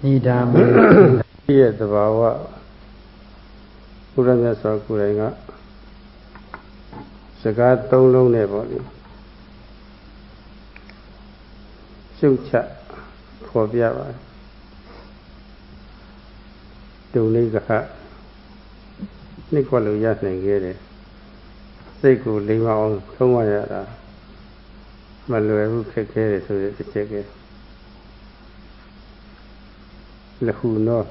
Nidam. Yes, the Bawa Puranas or Kuranga Sagat Tolo Neboli Sucha Kobiava Duniga Nicola Yasne Gere Seku Lima on Tomayara Malu Kekere to the check. Lahuno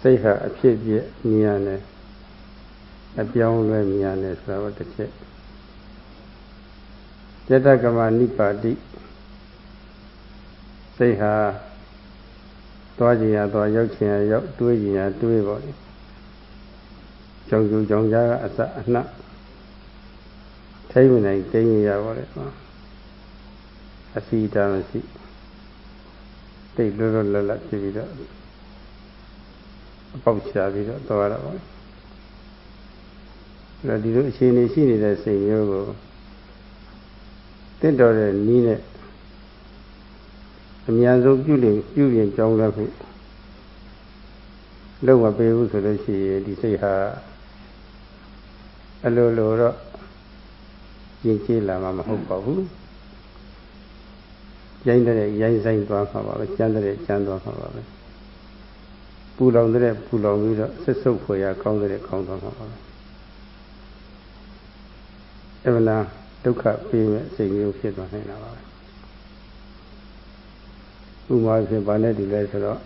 say her appeared yet Miane a beyond Miane flower the check. Jetagama Nipa di say her Dwajia, Dwayokia, Yok, Duia, Duibody. Jongu Jonga as a nut. Taminate, Damia, whatever. I see down and see. Take little activity. About Shavi, Dora. La di she need a sing yogo. Then daughter Nina. A Mianzo Julian John Lafu. Lower Bewu so that she say her. A low Jinchi Lama Hopahu. Yandere, Yanzang Dwapa, Chandre, Chandwa, Pulong the Pulong, Sesso for ya, Congress, Congress. Evana, Duka, Pim, saying you kid my hand. Who was a Banetti letter?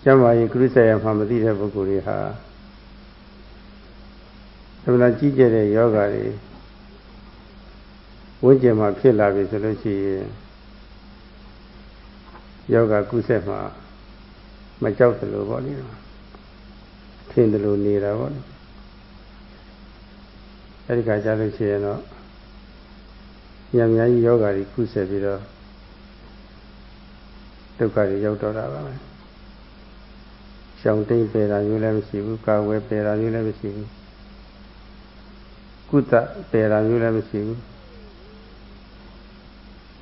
Jamai Crusade and Hamadita Bukuriha. Evana Gijere Yoga. When my pillar is a yoga kusema, my job the low body, tin the low near our body. Erika Jaluciano Yamya yoga kusevida, Tukari Yotora. Shouting pera, you never see, Kawe pera, you never see. Kuta pera, you never see.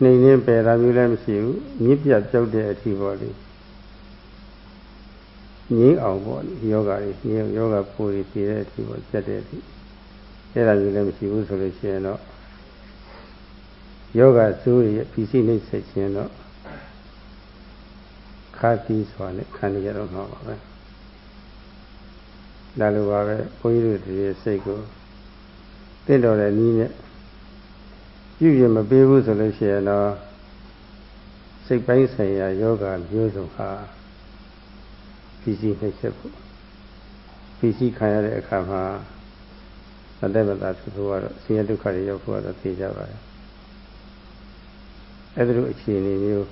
Name Pera Mulam Nipia Jode at Tivoli. Ni our body, yoga, yoga puri, he was jetted. Pera Mulam Siu Soliciano Yoga Suri, PC needs section. Kati Swan, can't get on her. Laluave, pointed to the Seiko. They don't need it. You may be able to listen, sick by say yoga and use of her. PC Hexapu. PC Kaya Kama, and never that to see a Ducati of what a Tijava. Every chin in you.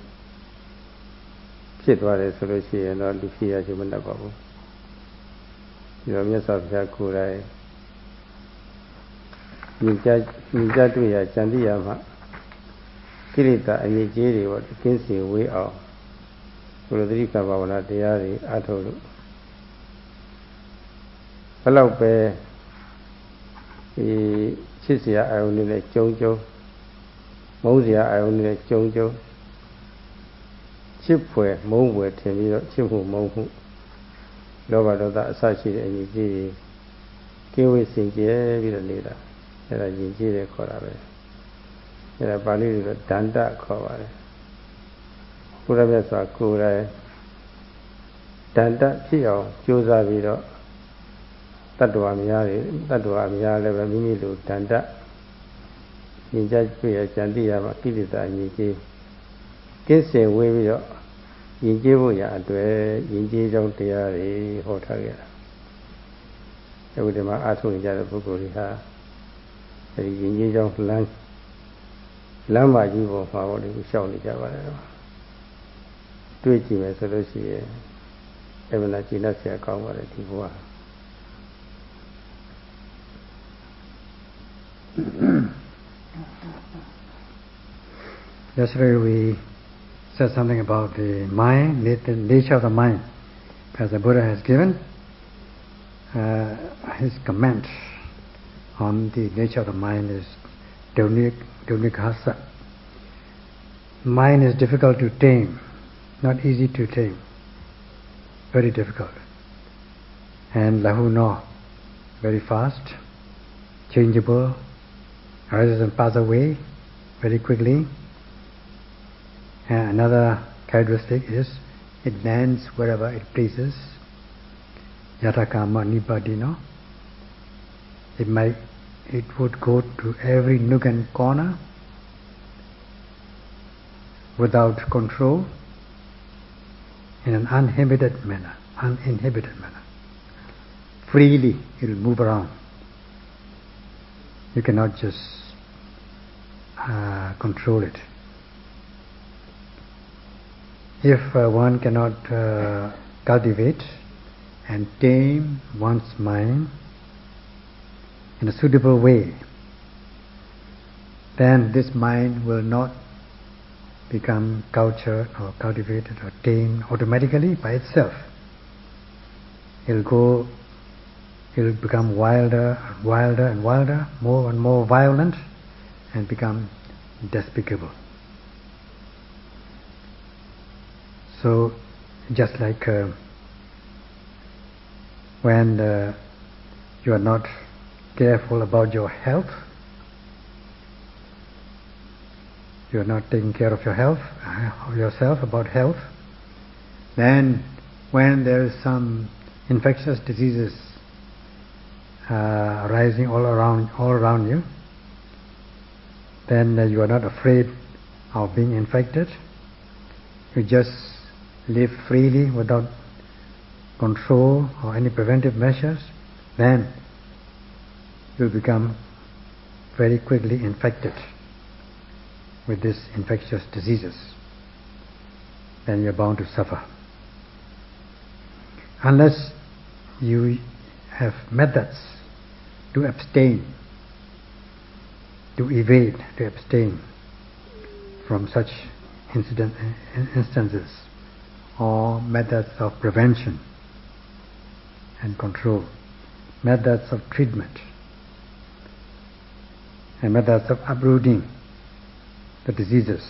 Sit what is Solution and not the fear human above. You have yourself Jakurai. Nijatuya Chandiyama Kirita and Yajiri what Kinsi we are. Rodrika Bavana Diari Atolu. Hello, Bear. Chisia, I only like Jojo. Mosia, I only like Jojo. Chipware, Moware, Timmy, Chipu, Mohu. Lover that Sachi and Yajiri. Kiwi Sinki, with a leader. Era Yinjire Korabe. Era Bali Danda Kovare. Puravesa Kure Danda Pio, Josa Vido, Tatua Miale, Mimilu, Danda, Ninja Pia, Chandia, Makilita, Yinji. Kinse Wavio, Yinjibuya, Yinji Jontiari, Hotaga. Every day, I told you that Bukuriha. Yinji Jong Land Lama Jibo, how do you show the Java? Twitchy Mesolosi, Evanachina Siakawa, Tivua. Yesterday we said something about the mind, the nature of the mind, as the Buddha has given his comment on the nature of the mind is Donikasa. mind is difficult to tame, not easy to tame, very difficult. And lahu no, very fast, changeable, arises and passes away very quickly. And another characteristic is it lands wherever it pleases. Yatakama nipadino. It would go to every nook and corner without control, in an uninhibited manner. Freely it will move around. You cannot just control it. If one cannot cultivate and tame one's mind in a suitable way, then this mind will not become cultured or cultivated or tamed automatically by itself. It'll become wilder and wilder, more and more violent, and become despicable. So, just like when you are not careful about your health, you are not taking care of your health, of yourself, about health, then when there is some infectious diseases arising all around you, then you are not afraid of being infected. You just live freely without control or any preventive measures. Then you become very quickly infected with these infectious diseases. Then you are bound to suffer. Unless you have methods to abstain, to evade, to abstain from such instances, or methods of prevention and control, methods of treatment, and methods of uprooting the diseases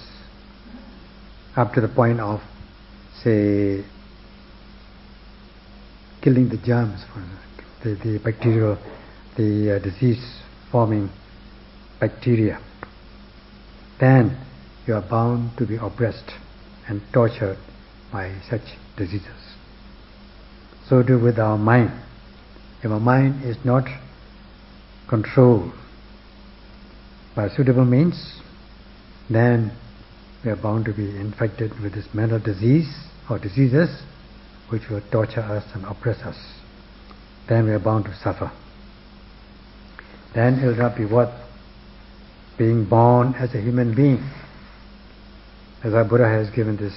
up to the point of, say, killing the germs, the bacterial, the disease-forming bacteria, then you are bound to be oppressed and tortured by such diseases. So too with our mind. If our mind is not controlled by suitable means, then we are bound to be infected with this mental disease or diseases which will torture us and oppress us. Then we are bound to suffer. Then it will not be worth being born as a human being. As our Buddha has given this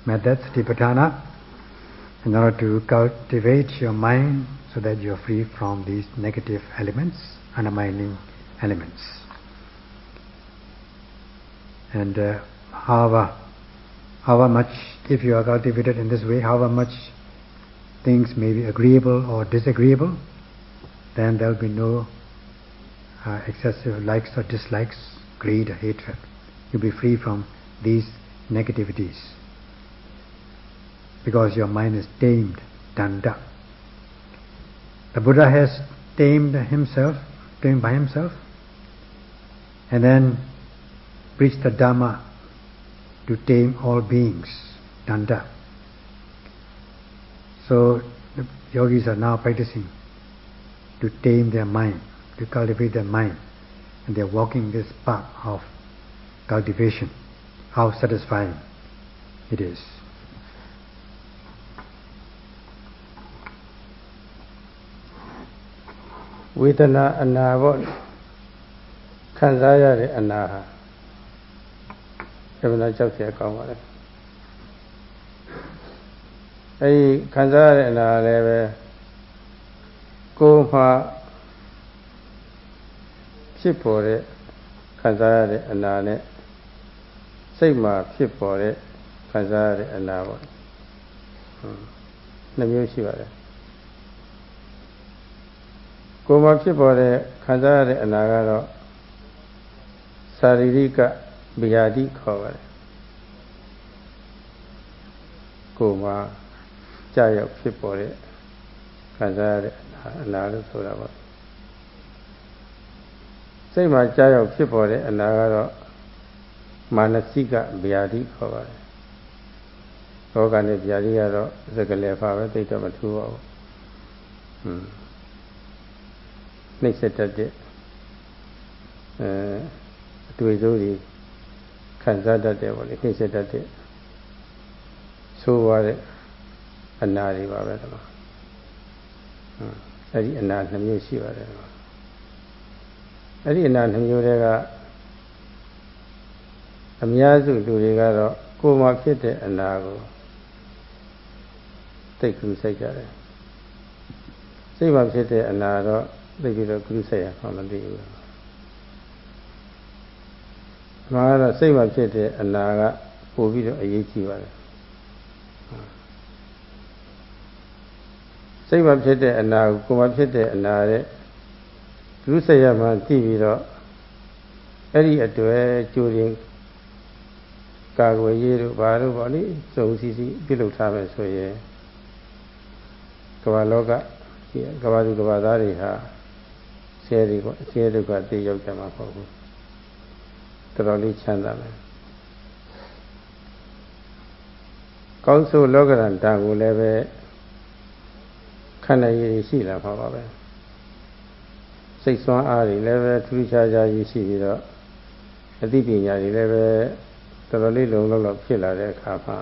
method, Satipatthana, in order to cultivate your mind so that you are free from these negative elements, undermining elements. And however much, if you are cultivated in this way, however much things may be agreeable or disagreeable, then there will be no excessive likes or dislikes, greed or hatred. You'll be free from these negativities because your mind is tamed, danda. The Buddha has tamed by himself, and then preached the Dhamma to tame all beings, danda. So the yogis are now practicing to tame their mind, to cultivate their mind, and they are walking this path of cultivation. How satisfying it is. Vedana anna khansaya de anna Devana chak sia kaung pa le. Ei khansaya de anna le be ko ma phit paw de khansaya de anna neစိတ်မှာဖြစ်ပေါ်တဲ့ခံစားရတဲ့အနာပေါ့နှစ်မျိုးရှိပါတယ်ကိုယ်မှာဖြစ်ပေါ်တဲ့ခံစားရတဲ့အနာကတော့သာရိရိက Biyadi ခေါ်ပါတယ်ကိုယ်မှာကြာရောက်ဖြစ်ပေါ်တဲ့ခံစားရတဲ့အနာလို့ဆိုတာပါစိတ်မှာကြာရောက်ဖြစ်ပေါ်တဲ့အနာကတော့မာနစိကဗျာတိခေါ်ပါတယ်လောကနဲ့ဗျာတိကတော့စကလည်းပါပဲသိတော့မထူးပါဘူးနှိမ့်ဆက်တတ်တဲ့အတွေ့အကြုံတွေခံစားတတ်တယ်ပေါ့လေနှိမ့်ဆက်တတ်တဲ့ဆိုးရတဲ့အနာတွေပါပဲတော့အဲ့ဒီအနာနှမျိုးရှိပါတယ်အဲ့ဒီအနာနှမျိုးတွေကအများစုလူတွေကတော့ကိုယ်မှာဖြစ်တဲ့အနာကိုသိက္ခူစိုက်ကြတယ်စိတ်မှာဖြစ်တဲ့အနာတော့သိပြီးတော့ကုစိုက်ရမှမသိဘူးမှာတော့စိတ်မှာဖြစ်တဲ့အနာကပို့ပြီးတော့အရေးကြီးပါတယ်စိတ်မှာဖြစ်တဲ့အနာကိုကိုယ်မှာဖြစ်တဲ့အနာတဲ့ကုစိုက်ရမှသိပြီးတော့အဲ့ဒီအတွေ့ကြိုးရင်ကာကွယ်ရေးတို့ဘာတို့ပေါ့လေစုံစည်းပြုလုပ်ထားမယ်ဆိုရင်ကမ္ဘာလောကကမ္ဘာသူကမ္ဘာသားတွေဟာဆဲတွေပေါ့အဆဲဒုက္ခသိရောက်ကြမှာမဟုတ်ဘူးတော်တော်လေးချမ်းသာမယ်ကောင်းဆိုလောကရန်တန်ကိုလည်းပဲခန္ဓာရည်ရှိလာမှာပါပဲစိတ်ဆွမ်းအားတွေလည်းပဲထူးခြားခြားရရှိပြီးတော့အသိပညာတွေလည်းပဲတော်တော်လေးလုံလောက်ဖြစ်လာတဲ့အခါမှာ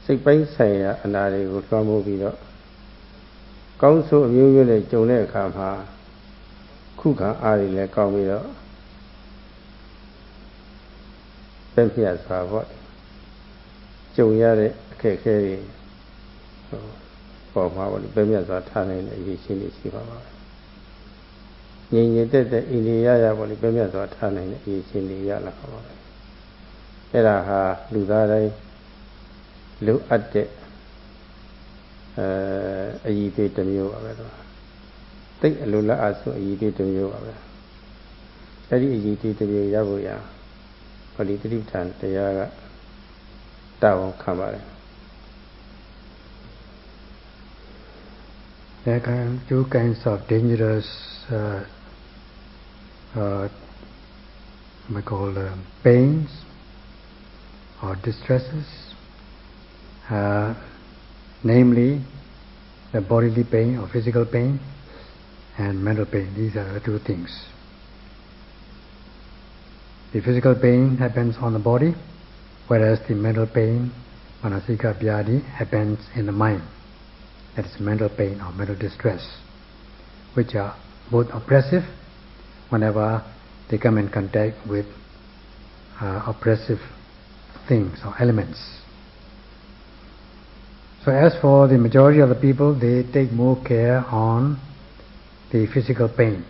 စိတ်ပိုင်းဆိုင်ရာအနာတွေကိုလွှမ်းမိုးပြီးတော့ကောင်းဆိုးအမျိုးမျိုးနဲ့ကြုံတဲ့အခါမှာခုခံအားတွေလည်းကောင်းပြီးတော့ပြည့်ပြည့်စွာပေါ့ကြုံရတဲ့အခက်အခဲတွေပေါ်မှာပေါ့ပြည့်ပြည့်စွာထားနိုင်တဲ့အရေးရှိနေရှိပါပါငြိမ်ငြိမ်သက်သက်အိန္ဒိယရပေါ့လေပြည့်ပြည့်စွာထားနိုင်တဲ့အရေးရှိနေရလာပါပါအဲ့ဒါဟာလူသားတိုင်းလိုအပ်တဲ့အရေးသေးတစ်မျိုးပါပဲတော့တိတ်အလိုလားအဆိုအရေးသေးတစ်မျိုးပါပဲအဲ့ဒီအရေးသေးတစ်မျိုးရဖို့ရဟောဒီတိဋ္ဌာန်တရားကတောင်းခံပါတယ် There are two kinds of dangerous we call pains or distresses, namely the bodily pain or physical pain and mental pain. These are the two things. The physical pain happens on the body, whereas the mental pain, manasika vyadi, happens in the mind. That is mental pain or mental distress, which are both oppressive whenever they come in contact with oppressive things or elements. So as for the majority of the people, they take more care on the physical pain,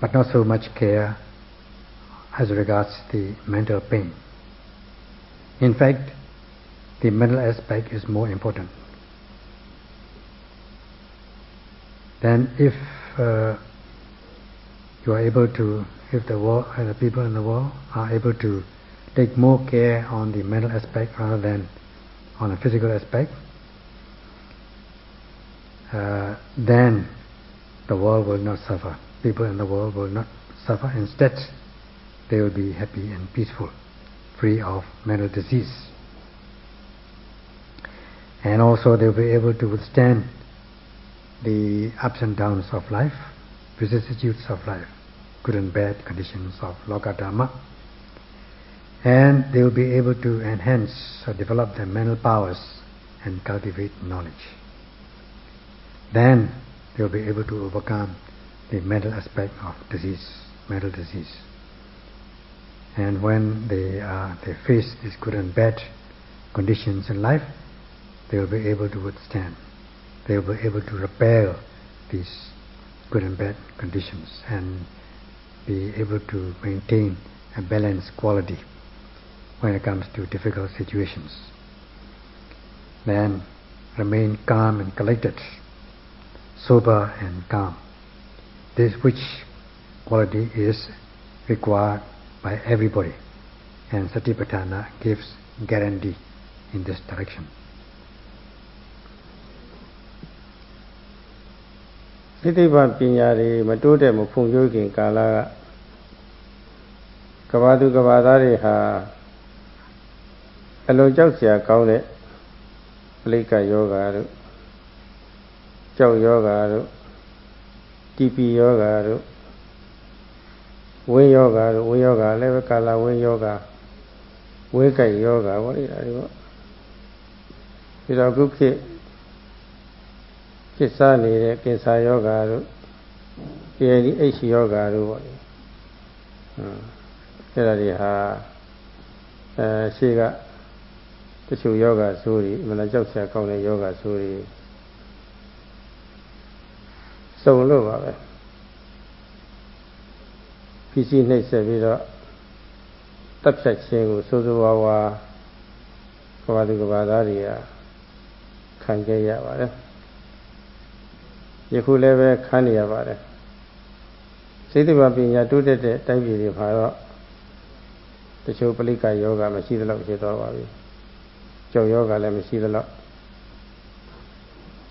but not so much care as regards the mental pain. In fact, the mental aspect is more important. Then if you are able to, if the people in the world are able to take more care on the mental aspect rather than on the physical aspect, then the world will not suffer. People in the world will not suffer. Instead, they will be happy and peaceful, free of mental disease. And also they will be able to withstand the ups and downs of life, vicissitudes of life, good and bad conditions of Lokadharma. And they will be able to enhance or develop their mental powers and cultivate knowledge. Then they will be able to overcome the mental aspect of disease, mental disease. And when they face these good and bad conditions in life, they will be able to withstand. They will be able to repel these good and bad conditions and be able to maintain a balanced quality when it comes to difficult situations. Then remain calm and collected, sober and calm. This which quality is required by everybody, and Satipatthana gives guarantee in this direction. စိတ္တိပပညာတွေမတိုးတက်မဖွံ့ဖြိုးခင်ကာလကဘာသူကဘာသားတွေဟာအလွန်ကြောက်စရာကောင်းတဲ့ပလိက္ခယောဂါတို့ကြောက်ယောဂါတို့တီပီယောဂါတို့ဝင်းယောဂါတို့ဝင်းယောဂါလည်းပဲကာလဝင်းယောဂါဝင်းကြိုက်ယောဂါပေါ့လေဒါတွေပေါ့ပြီးတော့ခုခေတ်ဖြစ်စားနေတဲ့ကင်ဆာယောဂါတို့ ADH ယောဂါတို့ပေါ့လေအဲ့ဒါတွေဟာရှေ့ကတချို့ယောဂါဆိုးတွေမလားကြောက်စရာကောင်းတဲ့ယောဂါဆိုးတွေစုံလို့ပါပဲဖြစ်စီနှိမ့်ဆက်ပြီးတော့တပ်ဖြတ်ခြင်းကိုစိုးစိုးဝါးဝါကဘာသူကဘာသားတွေကခံခဲ့ရပါတယ်ယခုလည်းပဲခံနေရပါတယ်စိတ်တဘာပညာတိုးတက်တဲ့တိုင်းပြည်တွေမှာတော့တချို့ပလိက္ခယောဂမရှိသလောက်ဖြစ်သွားပါပြီကြောက်ယောဂလည်းမရှိသလောက်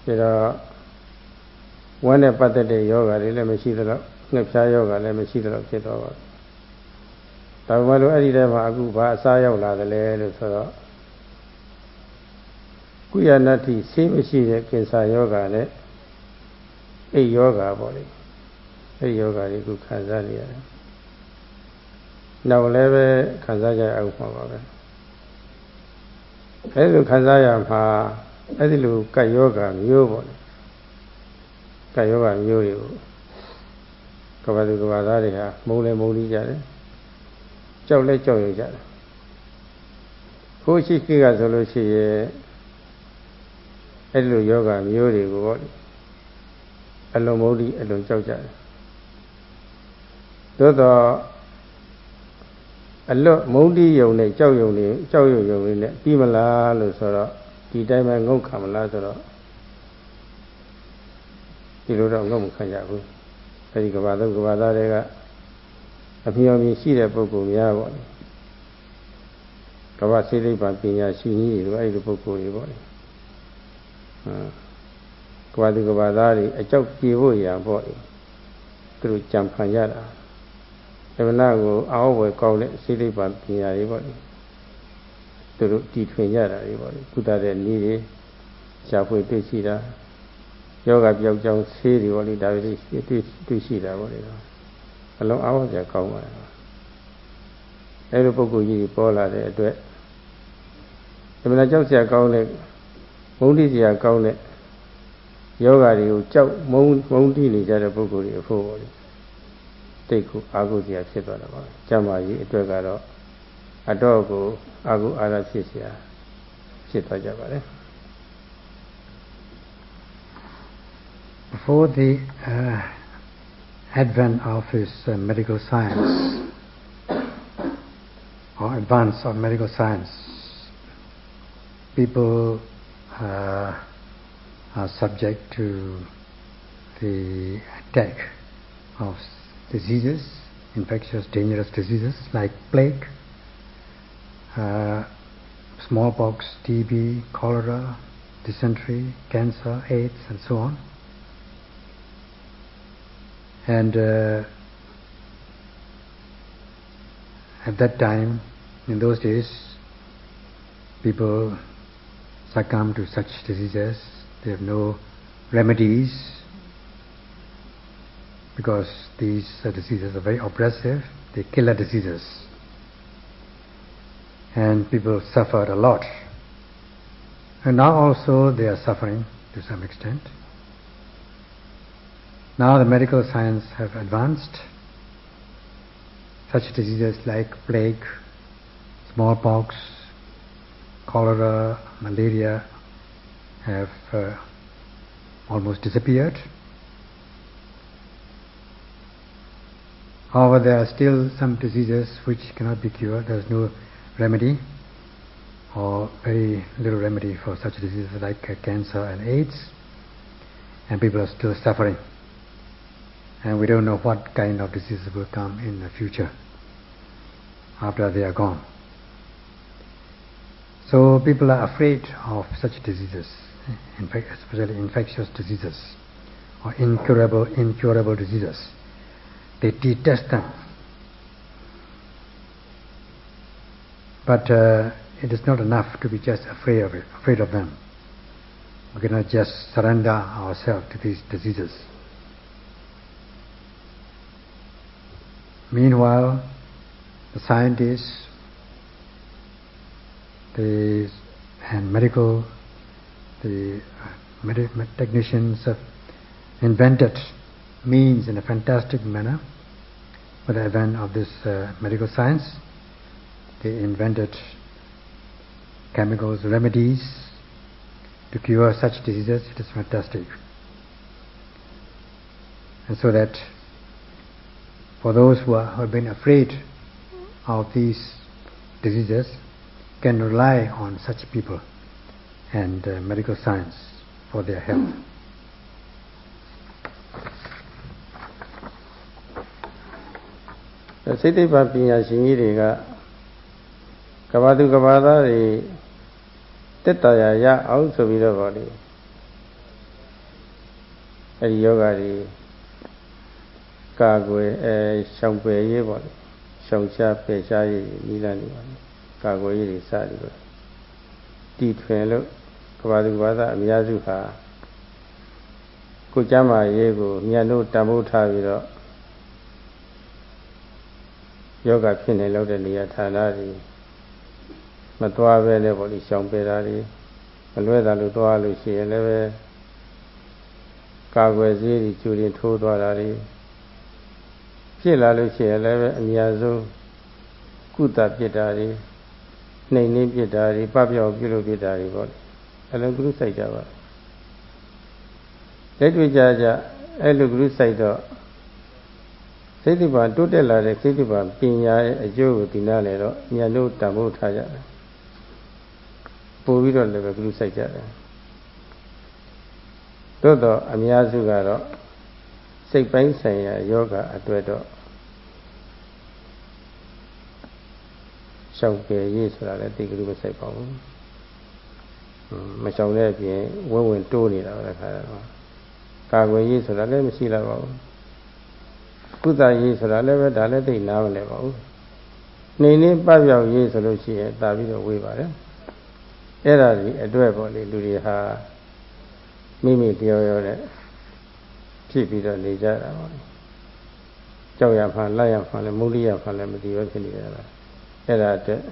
ပြီးတော့ဝမ်းနဲ့ပတ်သက်တဲ့ယောဂတွေလည်းမရှိသလောက်ငှက်ဖျားယောဂလည်းမရှိသလောက်ဖြစ်သွားပါပြီဒါပေမဲ့လို့အဲ့ဒီထဲမှာအခုဘာအစားရောက်လာသလဲလို့ဆိုတော့ကုယနာတိဆေးမရှိတဲ့ကင်ဆာယောဂနဲ့အိပ်ယောဂပေါ့လေအဲ့ဒီယောဂတွေခုခံစားနေရတယ်နောက်လည်းပဲခံစားကြအောင်ပါပါပဲအဲ့လိုခံစားရမှာအဲ့ဒီလိုကတ်ယောဂမျိုးပေါ့လေကတ်ယောဂမျိုးတွေကိုကဘာသူကဘာသားတွေဟာမုန်းလဲမုန်းနေကြတယ်ကြောက်လဲကြောက်ရကြတယ်ခိုးရှိခိကဆိုလို့ရှိရဲ့အဲ့ဒီလိုယောဂမျိုးတွေကိုပေါ့လေအလွန်မုန်းဒီအလွန်ကြောက်ကြတယ်သို့တော့အလွတ်မုန်းတီးယုံနဲ့ကြောက်ယုံနဲ့ကြောက်ရွံ့ယုံနဲ့ပြီးမလားလို့ဆိုတော့ဒီတိုင်းပဲငုတ်ခံမလားဆိုတော့ဒီလိုတော့ငုတ်မခံကြဘူးအဲဒီကဘာသုံးကဘာသားတွေကအမြင်အမြင်ရှိတဲ့ပုဂ္ဂိုလ်များပေါ့လေကဘာစိလိပ္ပံပညာရှိကြီးတွေအဲဒီပုဂ္ဂိုလ်တွေပေါ့လေကဘာသူကဘာသားတွေအကြောက်ပြေဖို့ရပေါ့လေသူတို့ကြံဖန်ကြတာအမနာကိုအောက်ဝယ်ကောင်းတဲ့စိလိပ္ပံပညာတွေပေါ့လေသူတို့တည်ထွင်ကြတာတွေပေါ့လေကုသတဲ့နည်းတွေရှားဖွေတွေ့ရှိတာယောဂပြောက်ကြောင်းဆေးတွေပေါ့လေဒါတွေတွေ့ရှိတာပေါ့လေအလုံးအားဝစရာကောင်းပါတယ်အဲလိုပုဂ္ဂိုလ်ကြီးပေါ်လာတဲ့အတွက်အမနာကြောက်စရာကောင်းတဲ့မုန်းတိစရာကောင်းတဲ့ယောဂတွေကိုကြောက်မုန်းတိနေကြတဲ့ပုဂ္ဂိုလ်တွေအဖို့ပေါ့လေတိတ်ကိုအာဟုစရာဖြစ်သွားတာပါကျမ်းမာရေးအတွက်ကတော့အတော့ကိုအာဟုအာရဖြစ်စရာဖြစ်သွားကြပါတယ် Before the advent of his medical science or advance of medical science, people are subject to the attack of diseases, infectious, dangerous diseases like plague, smallpox, TB, cholera, dysentery, cancer, AIDS, and so on. And at that time, in those days, people succumb to such diseases. They have no remedies because these diseases are very oppressive. They killer diseases. And people suffered a lot. And now also they are suffering to some extent. Now the medical science have advanced. Such diseases like plague, smallpox, cholera, malaria have almost disappeared. However, there are still some diseases which cannot be cured. There is no remedy or very little remedy for such diseases like cancer and AIDS, and people are still suffering. and we don't know what kind of diseases will come in the future after they are gone. So people are afraid of such diseases, in fact, especially infectious diseases or incurable diseases. They detest them. But it is not enough to be just afraid of them. We cannot just surrender ourselves to these diseases. Meanwhile, the scientists and medical technicians have invented means in a fantastic manner. With the advent of this medical science, they invented chemicals, remedies to cure such diseases. It is fantastic. And so that for those who have been afraid of these diseases, can rely on such people and medical science for their health. The city Papia Shiniga Kavadu Kavada Tetaya Ya also with the body. A yoga Kagwe Shampe Yebon Shamsha Pesai Milani Kagwe Sadi Tit Fellow Kavadu Vada Miyazuha Kujama Yego Miano Tamuta Vido Yoga Pinelo de Niatanari Matua Veneboli Shampedari Alweda Lutua Lucy Eleve Kagwezi Julian Tudari Pila Lucy Eleve Miazu Kuta Pietari Nene Pietari Papio Pilo Pietari body Elo Guru Saitava Let me judge Elo Guru Saito Setiban Tutela de Setiban Pina a Joe Dinalero Miano Tamu Taya Poviro Leva Guru Saita Todo Amiazugaro Say Pain Saya Yoga at Wedo Shall be years for that take Guru Saipo Mashawlepi when Tony Cargo years for that let me see level Kuta years for that level that they now level Nini Pavia years or she had David away by them Era adorable Luria Mimi Dio Chippy the Leja Joya Fan, Lion Fan, Mulia Fan, and the Era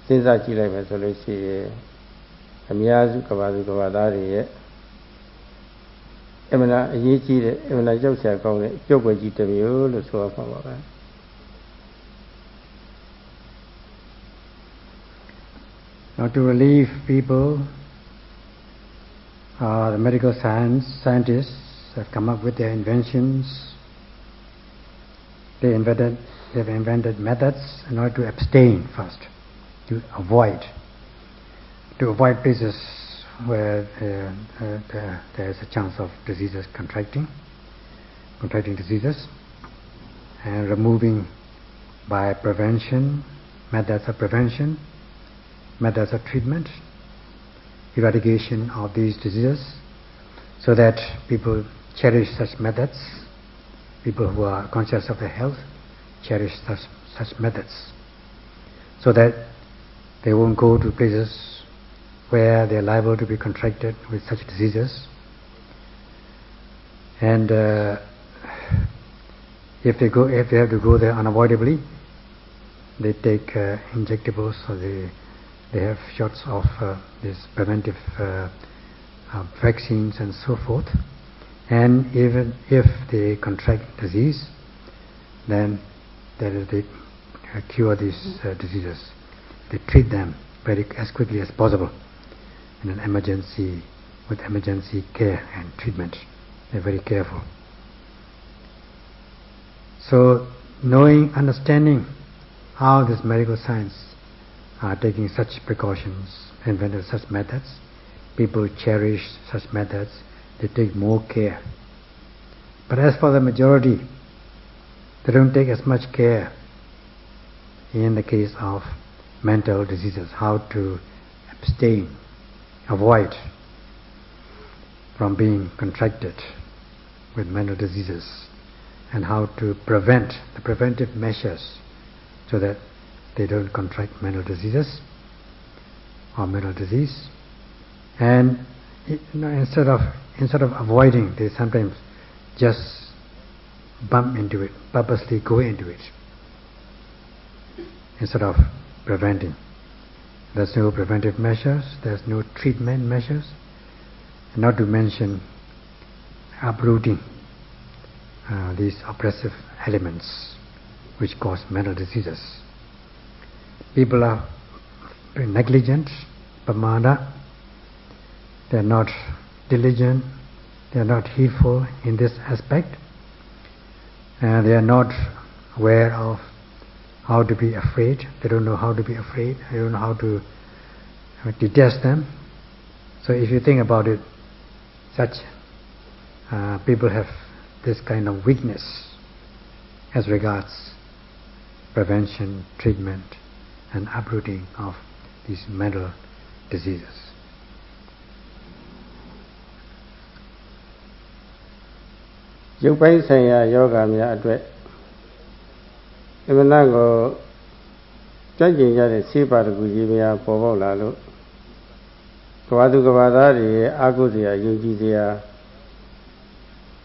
since I see like a solution, a Miazu Kavadu Kavadari, Emina Yichi, Emina Joseph called it, Jogaji to me, all the so far. Now, to relieve people, the medical scientists have come up with their inventions. They've invented methods in order to abstain first, to avoid places where there is a chance of diseases contracting diseases, and removing by prevention, methods of prevention, methods of treatment, eradication of these diseases, so that people cherish such methods. People who are conscious of their health cherish such methods, so that they won't go to places where they are liable to be contracted with such diseases. And if they have to go there unavoidably, they take injectables, or they have shots of these preventive vaccines and so forth. And even if they contract disease, then they cure these diseases. They treat them as quickly as possible in an emergency, with emergency care and treatment. They're very careful. So, understanding how this medical science are taking such precautions, invented such methods, people cherish such methods. They take more care But as for the majority, they don't take as much care in the case of mental diseases, how to abstain, avoid from being contracted with mental diseases, and how to prevent the preventive measures so that they don't contract mental diseases or mental disease. And instead of avoiding, they sometimes just bump into it, purposely go into it, instead of preventing. There's no preventive measures, there's no treatment measures, not to mention uprooting these oppressive elements which cause mental diseases. People are very negligent, pamada, they are not diligent, they are not heedful in this aspect, and they are not aware of how to be afraid. They don't know how to be afraid, they don't know how to detest them. So if you think about it, such people have this kind of weakness as regards prevention, treatment, and uprooting of these mental diseases. ရုပ်ပိုင်းဆိုင်ရာယောဂများအတွက်အမှန်တန်ကိုကြွကျင်ကြတဲ့ဆေးပါတကူကြီးများပေါ်ပေါက်လာလို့ကဘာသူကဘာသားတွေအာကုစရာယုံကြည်စရာ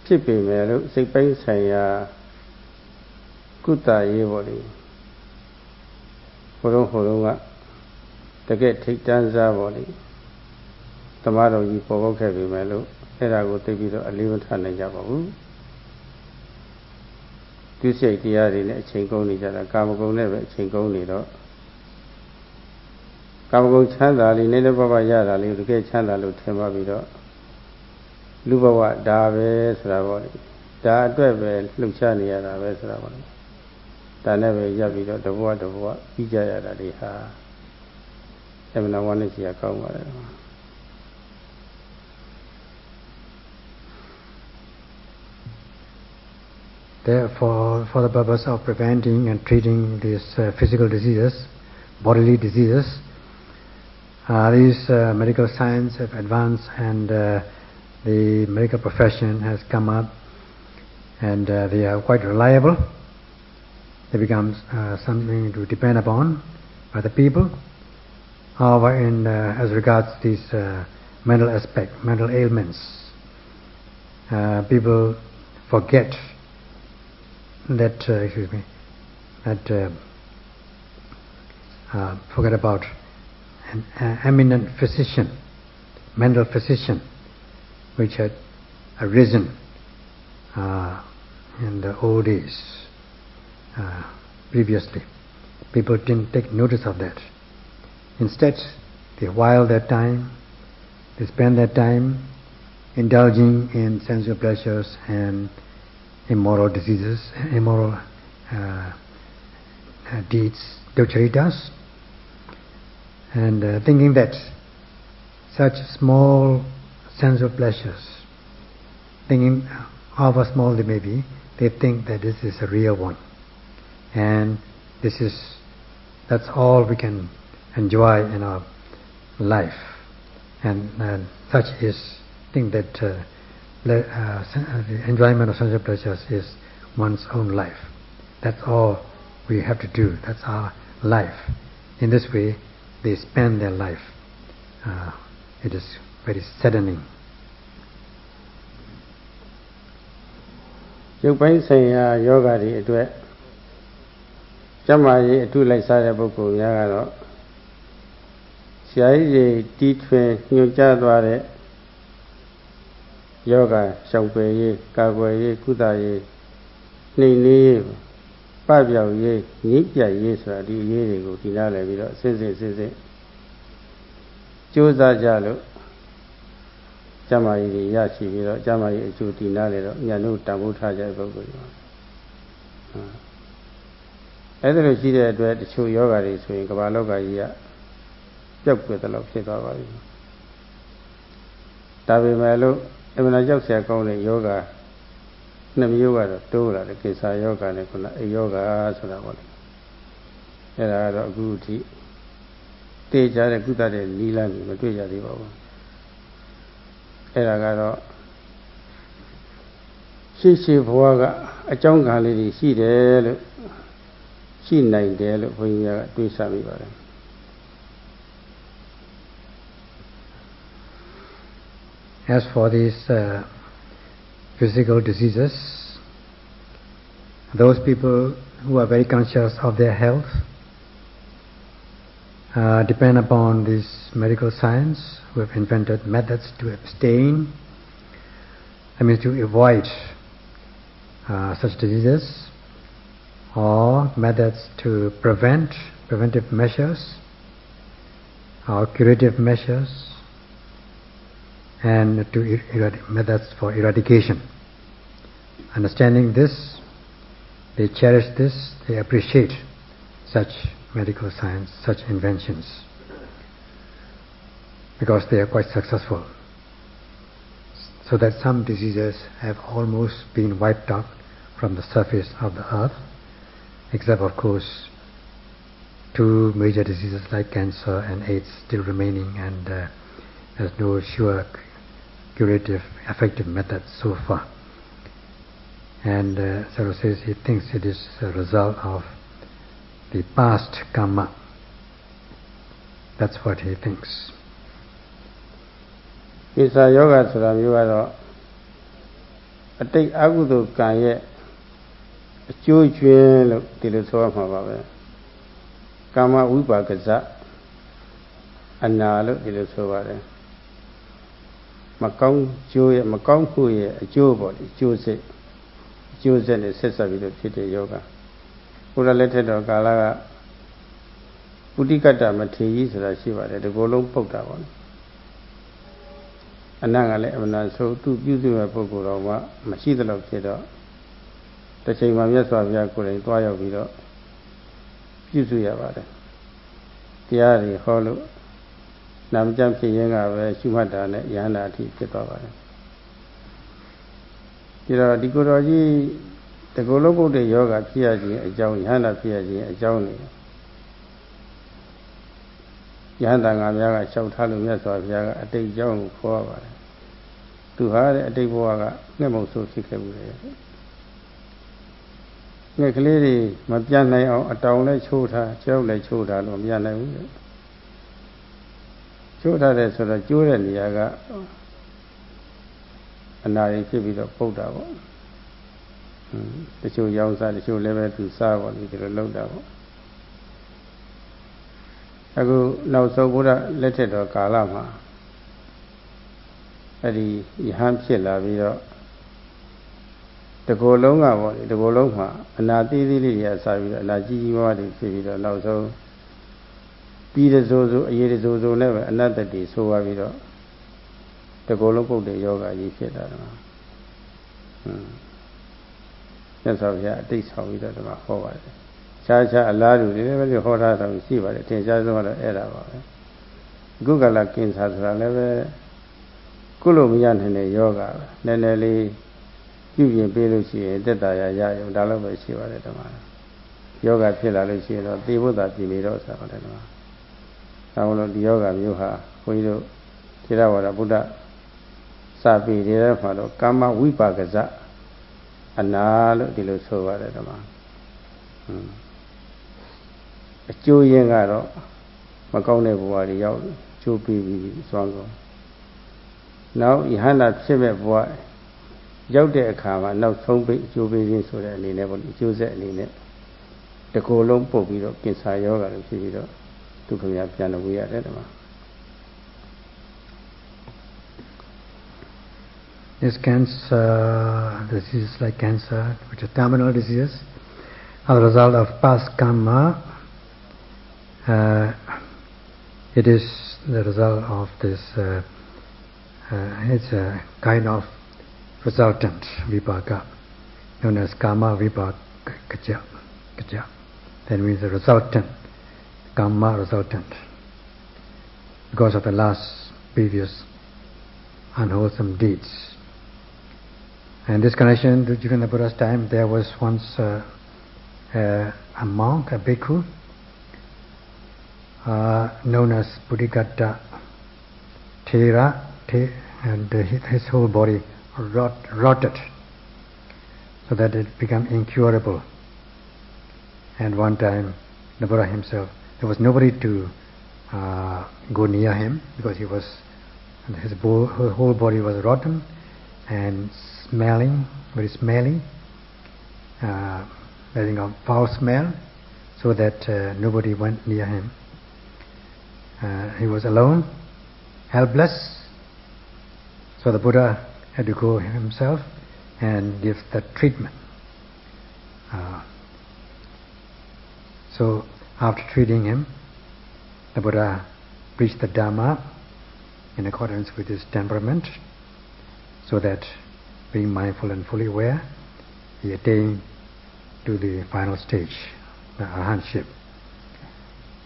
ဖြစ်ပေမဲ့လို့စိတ်ပိုင်းဆိုင်ရာကုသရေးပေါ့လေဟိုတော့ကတကယ်ထိတ်တန်းစားပေါ့လေသမားတော်ကြီးပေါ်ပေါက်ခဲ့ပေမဲ့လို့အဲ့ဒါကိုသိပြီးတော့အလေးမထားနိုင်ကြပါဘူးသူစိတ်တရားတွေနဲ့အချိန်ကုန်နေကြတာကာမဂုဏ်နဲ့ပဲအချိန်ကုန်နေတော့ကာမဂုဏ်ချမ်းသာလေးနည်းနည်းပါးပါးရတာလေးတကယ်ချမ်းသာလို့ထင်ပါပြီးတော့လူဘဝဒါပဲဆိုတာပေါ့လေဒါအတွက်ပဲလှုပ်ရှားနေရတာပဲဆိုတာပေါ့လေဒါနဲ့ပဲရပ်ပြီးတော့တဘဝပြီးကြရတာတွေဟာအမှန်တော်ဝမ်းနဲ့စီရကောင်းပါတယ် Therefore, for the purpose of preventing and treating these physical diseases, bodily diseases, these medical science have advanced, and the medical profession has come up, and they are quite reliable. They become something to depend upon by the people. However, as regards these mental aspect, mental ailments, people forget that forget about an eminent physician, mental physician, which had arisen in the old days previously. People didn't take notice of that. Instead, they while their time, they spend their time indulging in sensual pleasures and immoral diseases, immoral deeds, ducharitas, and thinking that such small sensual pleasures, thinking however small they may be, they think that this is a real one, and that's all we can enjoy in our life, and such is think that the enjoyment of sensual pleasures is one's own life. That's all we have to do. That's our life. In this way, they spend their life. It is very saddening. ရုပ်ပိုင်းဆိုင်ရာယောဂတွေအတွက်ကျမကြီးအထုလိုက်စားတဲ့ပုဂ္ဂိုလ်များကတော့ဆရာကြီးတီးထွင်ညွှန်ကြားသွားတဲ့ယောဂရှောင်ပယ်ရေးကာကွယ်ရေးကုသရေးနှိမ်နင်းရေးပပျောက်ရေးငြိမ့်ပြတ်ရေးဆိုတာဒီအရေးတွေကိုဒီနားလည်ပြီးတော့စစ်ကြိုးစားကြလို့ကျမကြီးတွေရရှိပြီးတော့ကျမကြီးအကျိုးဒီနားလည်တော့ညာတို့တန်ဖိုးထားကြတဲ့ပုဂ္ဂိုလ်တွေအဲ့ဒါလိုရှိတဲ့အတွက်တချို့ယောဂတွေဆိုရင်ကမ္ဘာလောကကြီးကပျောက်ကွယ်သလောက်ဖြစ်သွားပါပြီဒါပေမဲ့လို့အမှန်တရားကြောက်ဆရာကောင်းတဲ့ယောဂ နှစ်မျိုးကတော့တိုးလာတယ်ကိစ္စယောဂနဲ့ခုနအယောဂဆိုတာပေါ့လေအဲ့ဒါကတော့အခုအထိတေးကြတဲ့ကုသတဲ့နီလန်းကြီးမတွေ့ကြသေးပါဘူးအဲ့ဒါကတော့ရှိဘဝကအကြောင်းကံလေးတွေရှိတယ်လို့ရှိနိုင်တယ်လို့ဘုန်းကြီးကတွေးဆမိပါတယ် As for these physical diseases, those people who are very conscious of their health depend upon this medical science, who have invented methods to abstain, I mean to avoid such diseases, or methods to preventive measures, or curative measures, and to methods for eradication. Understanding this, they cherish this, they appreciate such medical science, such inventions, because they are quite successful. So that some diseases have almost been wiped out from the surface of the earth, except of course 2 major diseases like cancer and AIDS still remaining, and there's no sure curative effective methods so far. And Sayadaw says he thinks it is a result of the past karma. That's what he thinks. ကိစ္စယောဂဆိုတာမျိုးကတော့အတိတ်အကုသိုလ်ကံရဲ့အကျိုးကျွင်းလို့ဒီလိုဆိုရမှာပါပဲကာမဝိပါကဇအနာလို့ဒီလိုဆိုပါတယ်မကောင်းကျိုးရဲ့မကောင်းမှုရဲ့အကျိုးပေါ့ဒီကျိုးဆက်နဲ့ဆက်ဆက်ပြီးတော့ဖြစ်တဲ့ယောဂဘုရားလက်ထက်တော်ကာလကပုတိကတ္တမထေရကြီးဆိုတာရှိပါတယ်ဒီကိုယ်လုံးပုတ်တာပေါ့အနတ်ကလည်းအမှန်ဆိုသူပြုစုတဲ့ပုဂ္ဂိုလ်တော်ကမရှိသလောက်ဖြစ်တော့တစ်ချိန်မှာမြတ်စွာဘုရားကိုယ်တိုင်တွားရောက်ပြီးတော့ပြုစုရပါတယ်တရားတွေဟောလို့နာမကျမ်းဖြစ်ရင်ကပဲရှုမှတ်တာနဲ့ယန္တာအထိဖြစ်သွားပါတယ်ဒီတော့ဒီကိုယ်တော်ကြီးတကူလုံးပုတ်တဲ့ယောဂဖြစ်ရခြင်းအကြောင်းယန္တာဖြစ်ရခြင်းအကြောင်းနေယန္တာငါများကလျှောက်ထားလို့မြတ်စွာဘုရားကအတိတ်အကြောင်းကိုခေါ်ရပါတယ်သူဟာတဲ့အတိတ်ဘဝကငှက်မုံဆိုးဖြစ်ခဲ့ဘူးလေငှက်ကလေးတွေမပြတ်နိုင်အောင်အတောင်နဲ့ချိုးထားကြောက်လည်းချိုးထားလို့မပြတ်နိုင်ဘူးလေချိုးထားတယ်ဆိုတော့ကျိုးတဲ့နေရာကအနာရီဖြစ်ပြီးတော့ပုတ်တာပေါ့တချို့ရောင်းစားတချို့လည်းပဲသူစားပေါ့ဒီလိုလုပ်တာပေါ့အခုနောက်ဆုံးဘုရားလက်ထက်တော်ကာလမှာအဲ့ဒီယဟန်ဖြစ်လာပြီးတော့တကိုယ်လုံးကပေါ့ဒီတကိုယ်လုံးမှာအနာသေးသေးလေးတွေကစားပြီးတော့အနာကြီးကြီးမားမားတွေဖြစ်ပြီးတော့နောက်ဆုံးပြီးတဲ့ဆိုအရေးတဲ့ဆိုနဲ့ပဲအနတ္တတိဆိုပါပြီးတော့တကိုယ်လုံးပုတ်တဲ့ယောဂကြီးဖြစ်တာတော့မြတ်စွာဘုရားအတိတ်ဆောင်ပြီးတော့ဒီမှာဟောပါတယ်ခြားအလားတူတွေလည်းပဲဟောထားတာရှိပါတယ်ထင်ရှားဆုံးကတော့အဲ့ဒါပါပဲအခုကလာကင်ဆာဆိုတာလည်းပဲကုလို့မရနိုင်တဲ့ယောဂပဲနည်းနည်းလေးပြုပြင်ပေးလို့ရှိရင်တက်တာရရုံဒါလည်းပဲရှိပါတယ်ဒီမှာယောဂဖြစ်လာလို့ရှိရင်တော့သေဖို့သာပြည်နေတော့ဆိုတော့ဒီမှာဒါမှမဟုတ်ဒီယောဂမျိုးဟာဘုန်းကြီးတို့ထေရဝါဒဗုဒ္ဓစာပေတွေထဲမှာတော့ကာမဝိပါကဇအနာလို့ဒီလိုဆိုပါတယ်ဒီမှာအကျိုးရင်းကတော့မကောင်းတဲ့ဘဝတွေရောက်ကျိုးပြီးပြီးသွားကုန်နောက်ယဟန္တာဖြစ်မဲ့ဘဝရောက်တဲ့အခါမှာနောက်ဆုံးပိတ်အကျိုးပေးခြင်းဆိုတဲ့အနေနဲ့ပေါ့အကျိုးဆက်အနေနဲ့တကူလုံးပုတ်ပြီးတော့ကင်ဆာယောဂါတွေဖြစ်ပြီးတော့ဒုက္ခများပြန်လို့ဝေးရတယ်ဒီမှာ This cancer, diseases like cancer, which are terminal diseases, are the result of past karma. It is the result of this, it's a kind of resultant vipaka, known as karma vipaka. That means the resultant, karma resultant, because of the last previous unwholesome deeds. In this connection, during the Buddha's time, there was once a monk, a bhikkhu, known as Buddhigata Thera, and his whole body rotted, so that it became incurable. And one time, the Buddha himself, there was nobody to go near him, because his whole body was rotten and smelling, very smelly, letting out foul smell, so that nobody went near him. He was alone, helpless, so the Buddha had to go himself and give the treatment. So after treating him, the Buddha preached the Dhamma in accordance with his temperament, so that, being mindful and fully aware, he attained to the final stage, the arahantship.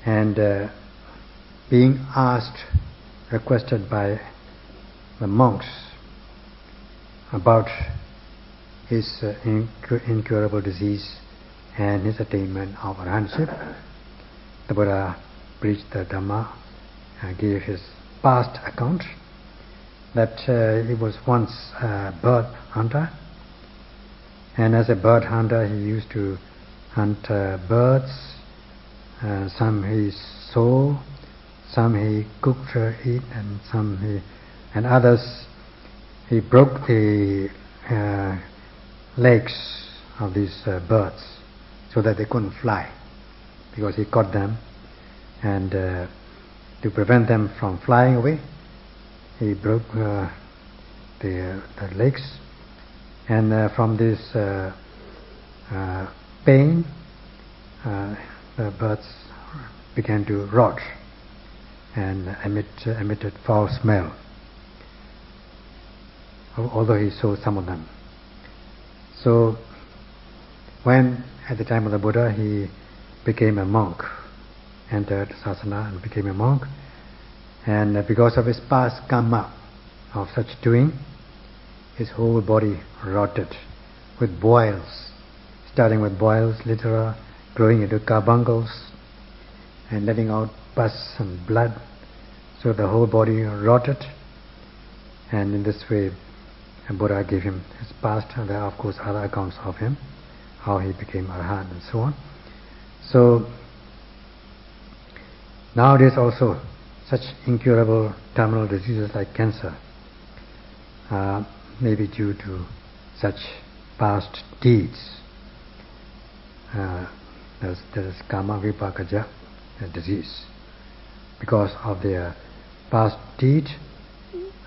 And being asked, requested by the monks about his incurable disease and his attainment of arahantship, the Buddha preached the Dhamma and gave his past account, that he was once a bird hunter, and as a bird hunter he used to hunt birds. Some he sold, some he cooked eat, and others he broke the legs of these birds so that they couldn't fly, because he caught them, and to prevent them from flying away, he broke the legs, and from this pain, the birds began to rot and emitted foul smell, although he saw some of them. So when at the time of the Buddha he became a monk, entered Sasana and became a monk, and because of his past karma of such doing, his whole body rotted with boils, starting with boils, literally growing into carbuncles and letting out pus and blood, so the whole body rotted. And in this way, Buddha gave him his past, and there are of course other accounts of him, how he became arahant and so on. So nowadays also, such incurable terminal diseases like cancer may be due to such past deeds. That is karma vipakaja disease. Because of their past deed,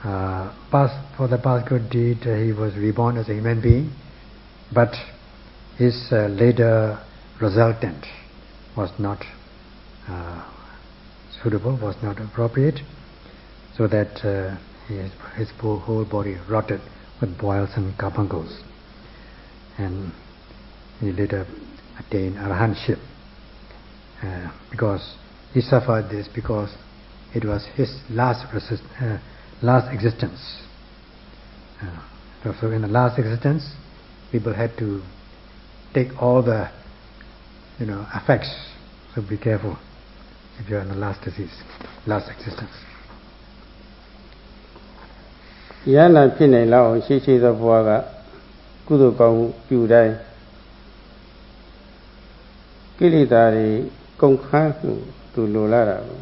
for the past good deed, he was reborn as a human being, but his later resultant was not suitable, was not appropriate, so that his whole body rotted with boils and carbuncles, and he later attained arahantship, because he suffered this because it was his last existence. So in the last existence, people had to take all the effects. So be careful if you are in the last disease, last existence. ယန္တာဖြစ်နေလောက်အောင်ရှိရှိသောဘဝကကုသိုလ်ကောင်းမှုပြုတိုင်းကိလေသာတွေကုန်ခန်းမှုသူလိုလာတာကို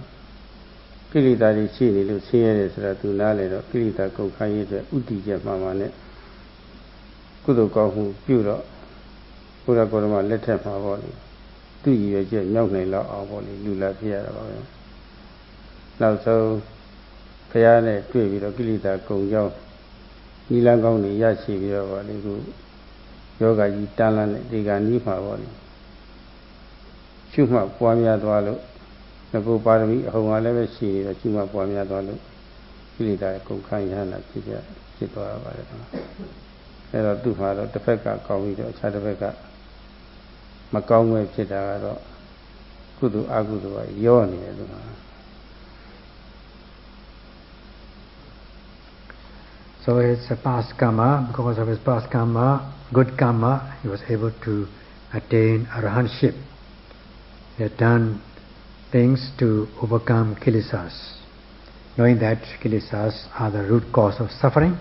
ကိလေသာတွေရှိနေလို့ဆင်းရဲတယ်ဆိုတာသူနားလေတော့ကိလေသာကုန်ခန်းရေးအတွက်ဥတည်ချက်မှန်မှန်နဲ့ကုသိုလ်ကောင်းမှုပြုတော့ဘုရားကောရမလက်ထက်မှာပေါ့လေသူ့ရည်ရွယ်ချက်မြောက်နိုင်လောက်အောင်ပေါ့လေလူလာဖြစ်ရတာပါပဲနောက်ဆုံးဘုရားနဲ့တွေ့ပြီးတော့ကိလေသာကုန်ကြောင်းနိလန်းကောင်းတွေရရှိပြီးတော့ပေါ့လေခုယောဂကြီးတန်းလန်းတဲ့ဒီကနီးမှာပေါ့လေရှုမှတ်ပွားများသွားလို့ငါကိုပါရမီအဟုန်အားလည်းပဲရှိနေတော့ရှုမှတ်ပွားများသွားလို့ကိလေသာကုန်ခန်းရဟနာဖြစ်သွားတာပါတယ်အဲ့တော့သူ့မှာတော့တစ်ဖက်ကကောင်းပြီးတော့အခြားတစ်ဖက်ကမကောင်းွယ်ဖြစ်တာကတော့ကုသိုလ်အကုသိုလ်ကရောနေတယ်သူက So So his past karma, because of his past karma, good karma, he was able to attain arahantship. He had done things to overcome kilesas, knowing that kilesas are the root cause of suffering,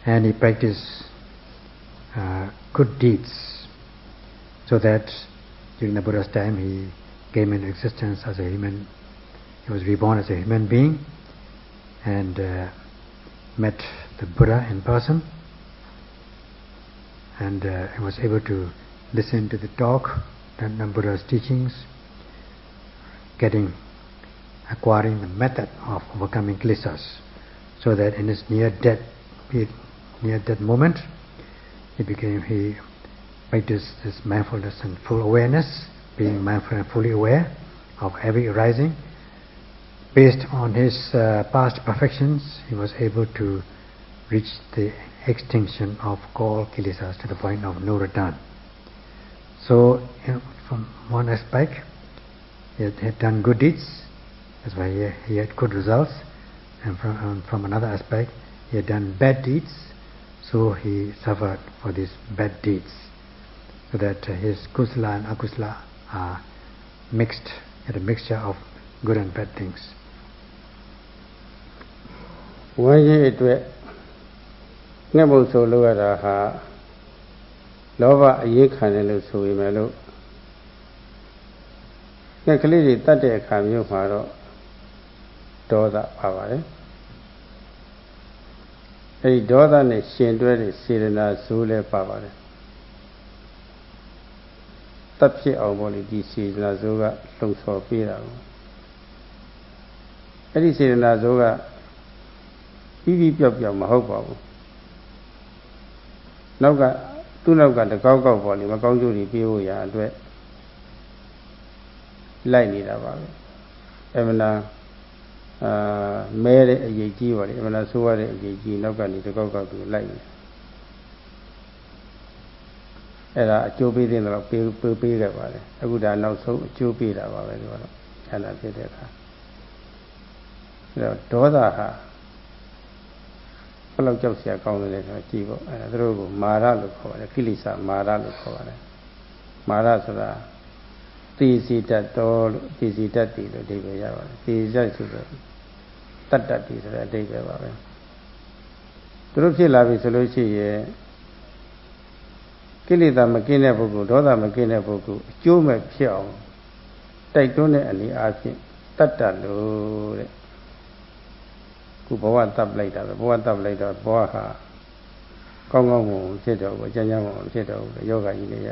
and he practiced good deeds, so that during the Buddha's time he came into existence as a human. He was reborn as a human being and met the Buddha in person, and he was able to listen to the talk, the Buddha's teachings, acquiring the method of overcoming kilesas, so that in his near death moment, he practiced this mindfulness and full awareness, being mindful and fully aware of every arising. Based on his past perfections, he was able to reach the extinction of all kilesas to the point of no return. So, from one aspect, he had done good deeds, that's why he had good results, and from another aspect, he had done bad deeds, so he suffered for these bad deeds, so that his kusala and akusala are mixed, at a mixture of good and bad things. ဝမ်းရေးအတွက်ငှက်ပုတ်ဆိုလို့ရတာဟာလောဘအရေးခံတယ်လို့ဆိုရင်လည်းငှက်ကလေးတွေတတ်တဲ့အခါမျိုးမှာတော့ဒေါသပါပါတယ်အဲဒီဒေါသနဲ့ရှင်တွဲတဲ့စေတနာဇိုးလည်းပါပါတယ်တပ်ဖြစ်အောင်ပေါ့လေဒီစေတနာဇိုးကလှုံ့ဆော်ပေးတာကိုအဲဒီစေတနာဇိုးကပြီးပြောက်မဟုတ်ပါဘူးသူ့နောက်ကတကောက်ကောက်ပေါ့လေမကောင်းကျိုးတွေပြေးဖို့ရာအတွက်လိုက်နေတာပါပဲအမှန်လားမဲတဲ့အရေးကြီးပါလေအမှန်လားဆိုးရတဲ့အရေးကြီးနောက်ကနေတကောက်ကောက်သူလိုက်နေအဲ့ဒါအကျိုးပေးတဲ့တော့ပေးခဲ့ပါလေအခုဒါနောက်ဆုံးအကျိုးပေးတာပါပဲဒီကတော့ဉာဏ်ဖြစ်တဲ့အခါအဲ့တော့ဒေါသဟာဘယ်လောက်ကြောက်စရာကောင်းတယ်ဆိုတော့ကြည့်ပေါ့အဲဒါတို့ကိုမာရလို့ခေါ်ပါတယ်ကိလေသာမာရလို့ခေါ်ပါတယ်မာရဆိုတာသိစီတတ်တော်လို့သိစီတတ်တယ်လို့အဓိပ္ပာယ်ရပါတယ်သိစီတတ်ဆိုတော့တတ်တယ်ဆိုတဲ့အဓိပ္ပာယ်ပါပဲတို့ဖြစ်လာပြီဆိုလို့ရှိရင်ကိလေသာမကင်းတဲ့ပုဂ္ဂိုလ်ဒေါသမကင်းတဲ့ပုဂ္ဂိုလ်အကျိုးမဲ့ဖြစ်အောင်တိုက်တွန်းတဲ့အနေအချင်းတတ်လို့တဲ့ခုဘဝတပ်လိုက်တာပဲဘဝတပ်လိုက်တော့ဘဝဟာကောင်းမွန်ဖြစ်တော့ဘူးအကျဉ်းချမ်းမွန်ဖြစ်တော့ဘူးယောဂကြီးတွေရ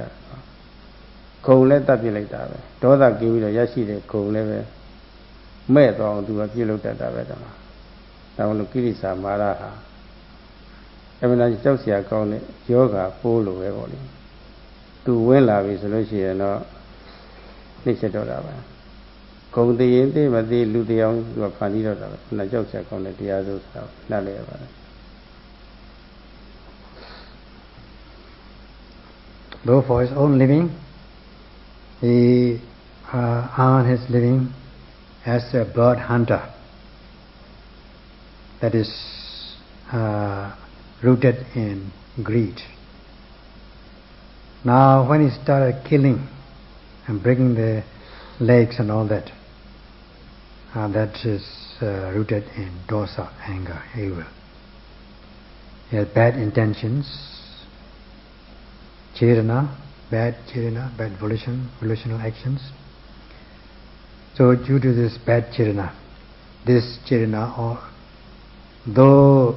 ဂုံလည်းတပ်ပြလိုက်တာပဲဒေါသကင်းပြီးတော့ရရှိတဲ့ဂုံလည်းပဲမဲ့သွားအောင်သူကပြုလုပ်တတ်တာပဲတမဒါမှမဟုတ်ကိရိစာမာရဟာအမှန်တရားကြောက်စရာကောင်းတဲ့ယောဂပိုးလိုပဲပေါ့လေသူဝင်လာပြီဆိုလို့ရှိရင်တော့နှိမ့်ဆက်တော့တာပဲဂုံတည်ရင်သိမသိလူတရားသူကဖန်တီးတော့တာပဲနာကြောက်စရာကောင်းတဲ့တရားစိုးဆိုတာနှက်လိုက်ရပါတယ် Though for his own living he earned his living as a bird hunter, that is rooted in greed. Now when he started killing and breaking the legs and all that, that is rooted in dosa, anger, evil. He had bad intentions, bad volitional actions. So due to this bad cirana, though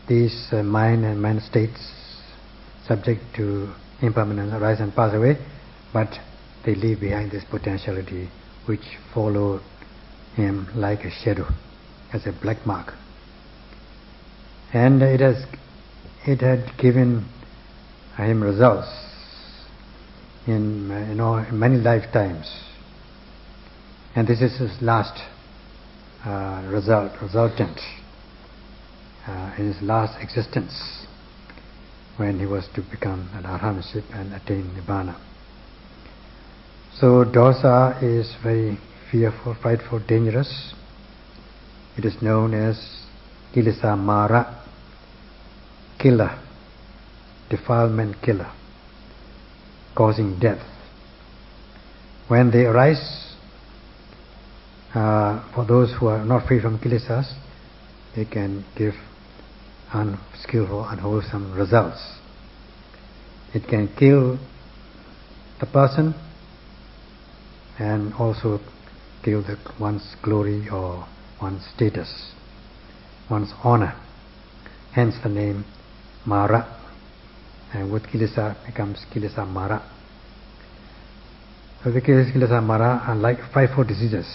these mind and mind states subject to impermanence arise and pass away, but they leave behind this potentiality which followed him like a shadow, as a black mark. And it had given him results in many lifetimes. And this is his last resultant in his last existence, when he was to become an arahantship and attain nibbana. So dosa is very fearful, frightful, dangerous, It is known as Kilesa Mara, killer, defilement killer, causing death. When they arise, for those who are not free from kilesas, they can give unskillful, unwholesome results. It can kill the person and also kill one's glory or one's status, one's honor. Hence the name Mara. And with Kilesa becomes Kilesa Mara. So the Kilesa Mara are like frightful diseases.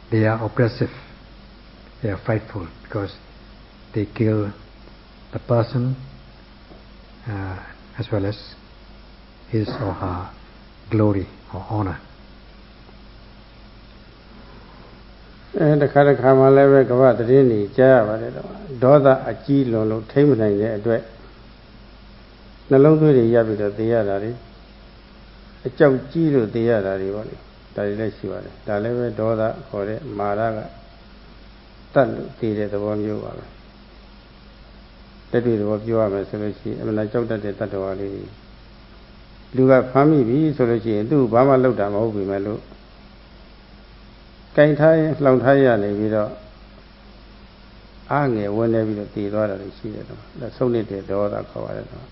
They are oppressive. They are frightful because they kill the person as well as his or her glory or honor. တခါတခါမှလည်းပဲကမ္ဘာသတင်းတွေကြားရပါတယ်တော့ဒေါသအကြီးလွန်လို့ထိမ့်မနိုင်တဲ့အတွက်နှလုံးသွေးတွေရပ်ပြီးတော့သိရတာလေအကြောက်ကြီးလို့သိရတာတွေပေါ့လေဒါတွေလည်းရှိပါတယ်ဒါလည်းပဲဒေါသခေါ်တဲ့မာရကတတ်လို့သိတဲ့သဘောမျိုးပါပဲတက်တွေ့သဘောပြောရမယ်ဆိုလို့ရှိရင်အမှန်ကြောက်တတ်တဲ့တတ္တဝါလေးလူကဖမ်းမိပြီဆိုလို့ရှိရင်သူ့ဘာမှလုပ်တာမဟုတ်ပြီမဲ့လို့ကင်ထားရင်လှောင်ထားရနေပြီးတော့အားငယ်ဝင်နေပြီးတော့တည်သွားတာရှိတယ်တော့ဒါဆုံးနေတဲ့ဒေါသခေါ်ရတယ်တော့